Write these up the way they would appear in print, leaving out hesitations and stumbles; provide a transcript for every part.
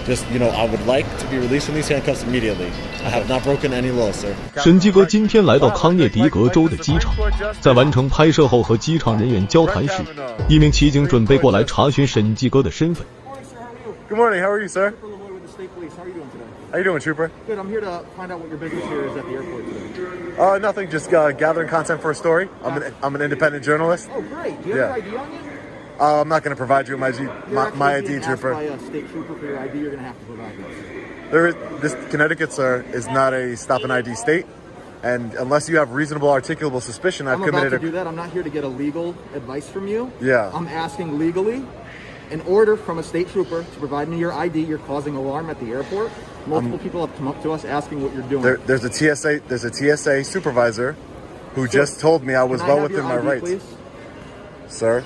Just, I would like to be released from these handcuffs immediately. I have not broken any laws, sir. 审计哥今天来到康涅狄格州的机场，在完成拍摄后和机场人员交谈时，一名骑警准备过来查询审计哥的身份。Good morning, how are you, sir? How are you doing today? How you doing, Trooper? Good. I'm here to find out what your business here is at the airport today. Nothing. Just gathering content for a story. I'm an independent journalist. Oh, great. Do you have your ID on you? I'm not going to provide you my ID, Trooper. By a state trooper for your ID, you're going to have to provide This Connecticut, sir, is not a stop and ID state, and unless you have reasonable, articulable suspicion, I've committed. I'm about to do that. I'm not here to get a legal advice from you. Yeah. I'm asking legally. An order from a state trooper to provide me your ID. You're causing alarm at the airport. Multiple people have come up to us asking what you're doing. There's a TSA supervisor who just told me I was well within my rights. Please? Sir,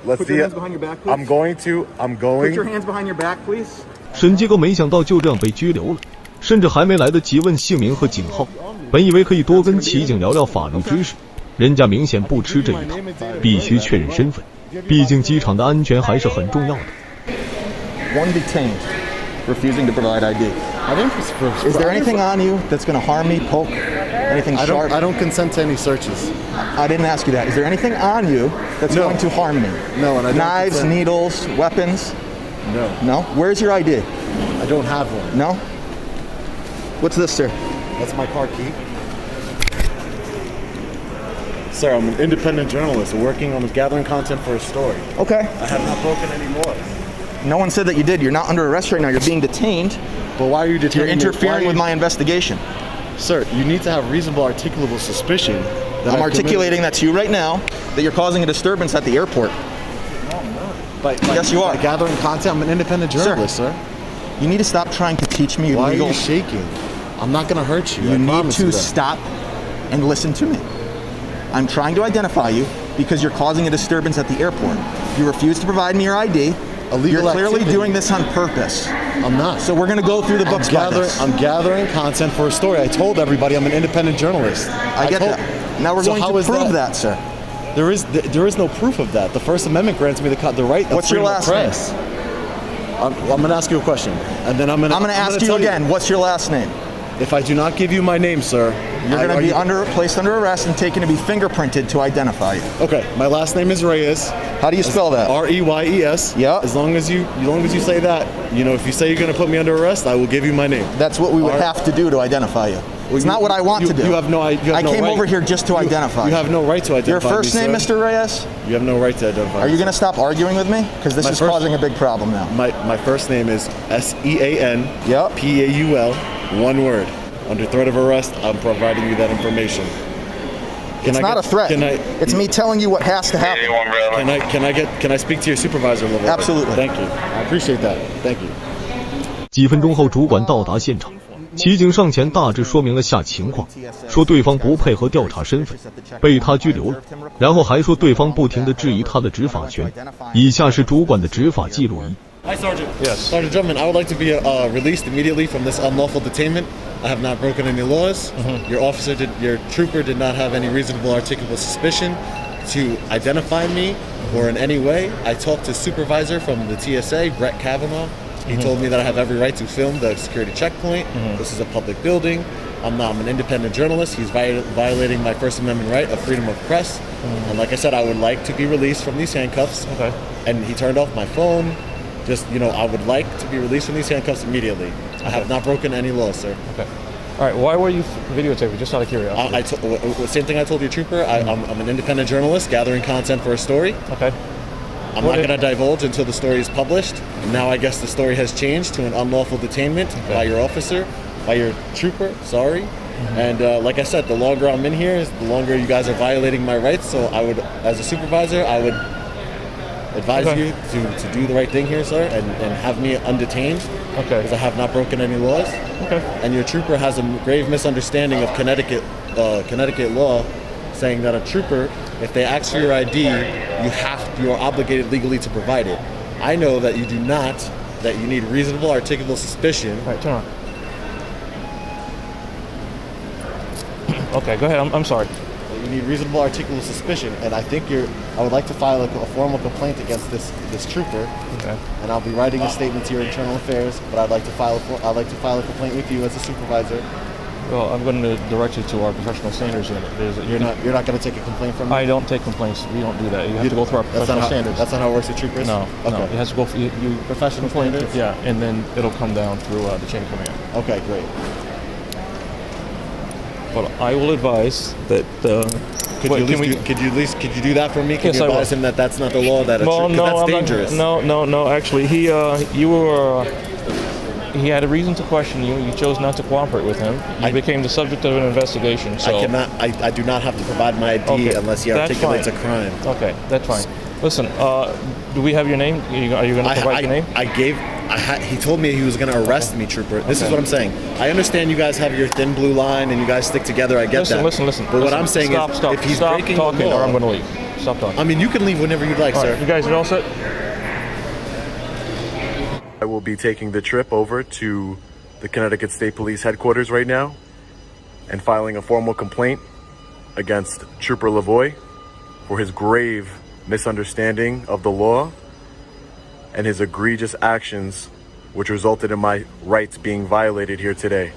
let's Put your hands behind your back, please. I'm going. Put your hands behind your back, please. 审计哥没想到就这样被拘留了，甚至还没来得及问姓名和警号。本以为可以多跟骑警聊聊法律知识，人家明显不吃这一套，必须确认身份。毕竟机场的安全还是很重要的。One detained, refusing to provide ID. Is there anything on you that's going to harm me, poke, anything sharp? I don't consent to any searches. I didn't ask you that. Is there anything on you that's going to harm me? No, and I don't Knives, consent. needles, weapons? No. No? Where's your ID? I don't have one. No? What's this, sir? That's my car key. Sir, I'm an independent journalist working on gathering content for a story. Okay. I have not broken any laws. No one said that you did. You're not under arrest right now. You're being detained. But why are you detaining You're interfering with my investigation. Sir, you need to have reasonable, articulable suspicion. I'm articulating that to you right now, that you're causing a disturbance at the airport. Yes, you are. By gathering content, I'm an independent journalist, sir. You need to stop trying to teach me Why legal. Are you shaking? I'm not going to hurt you. You need to stop and listen to me. I'm trying to identify you because you're causing a disturbance at the airport. You refuse to provide me your ID. You're clearly doing this on purpose. I'm not. So we're going to go through the books by this. I'm gathering content for a story. I told everybody I'm an independent journalist. I get that. Now we're going to prove that, sir. There is no proof of that. The First Amendment grants me the right of freedom of press. I'm going to ask you a question, and then I'm going to ask you again. What's your last name? If I do not give you my name, sir, you're going to be placed under arrest and taken to be fingerprinted to identify you. Okay, my last name is Reyes. How do you spell that? R-E-Y-E-S. Yeah. As long as you say that, if you say you're going to put me under arrest, I will give you my name. That's what we would have to do to identify you. It's not what I want to do. You have no idea. I came over here just to identify. You have no right to identify. Your first name, Mr. Reyes? You have no right to identify. Are you going to stop arguing with me? Because this is causing a big problem now. My first name is S-E-A-N. Yep. P-A-U-L. One word. Under threat of arrest, I'm providing you that information. It's not a threat. It's me telling you what has to happen. Can I speak to your supervisor a little bit? Absolutely. Thank you. I appreciate that. Thank you. 几分钟后，主管到达现场，骑警上前大致说明了下情况，说对方不配合调查身份，被他拘留了，然后还说对方不停地质疑他的执法权。以下是主管的执法记录仪。Hi, Sergeant. Yes. Sergeant Drummond, I would like to be released immediately from this unlawful detainment. I have not broken any laws. Your trooper did not have any reasonable, articulable suspicion to identify me or in any way. I talked to supervisor from the TSA, Brett Kavanaugh. He told me that I have every right to film the security checkpoint. This is a public building. I'm an independent journalist. He's violating my First Amendment right of freedom of press. And like I said, I would like to be released from these handcuffs. Okay. And he turned off my phone. Just, I would like to be released from these handcuffs immediately. I have not broken any laws, sir. Okay. All right. Why were you videotaping? Just out of curiosity. Same thing I told your trooper. I'm an independent journalist gathering content for a story. Okay. I'm not going to divulge until the story is published. Now I guess the story has changed to an unlawful detainment by your officer, by your trooper. Sorry. And like I said, the longer I'm in here, the longer you guys are violating my rights. So I would, as a supervisor, I would advise you to do the right thing here, sir, and have me undetained. Okay. Because I have not broken any laws. Okay. And your trooper has a grave misunderstanding of Connecticut law, saying that a trooper, if they ask for your ID, you are obligated legally to provide it. I know that you do not. That you need reasonable, articulable suspicion. All right, turn on. Okay, go ahead. I'm sorry. you need reasonable articulable suspicion, and I think I would like to file a formal complaint against this trooper. Okay. And I'll be writing a statement to your internal affairs, but I'd like to file a complaint with you as a supervisor. Well, I'm going to direct you to our professional standards unit. You're not going to take a complaint from me? I don't take complaints. We don't do that. You have to go through our professional standards. That's not how it works with troopers? No. Okay. No. It has to go for you. Professional standards? Yeah, and then it'll come down through the chain of command. Okay, great. But I will advise that. Could you do that for me? Can Yes, you advise him that that's not the law? That's dangerous. No. Actually, he had a reason to question you. You chose not to cooperate with him. You became the subject of an investigation. So I do not have to provide my ID unless he articulates a crime. Okay, that's fine. Listen, do we have your name? Are you going to provide your name? He told me he was going to arrest me, trooper. This is what I'm saying. I understand you guys have your thin blue line and you guys stick together. I get that. Listen. But what I'm saying is, if he's breaking talking, the law, or I'm going to leave. Stop talking. I mean, you can leave whenever you'd like, sir. Right, you guys are all set? I will be taking the trip over to the Connecticut State Police headquarters right now and filing a formal complaint against Trooper Lavoie for his grave misunderstanding of the law and his egregious actions which resulted in my rights being violated here today.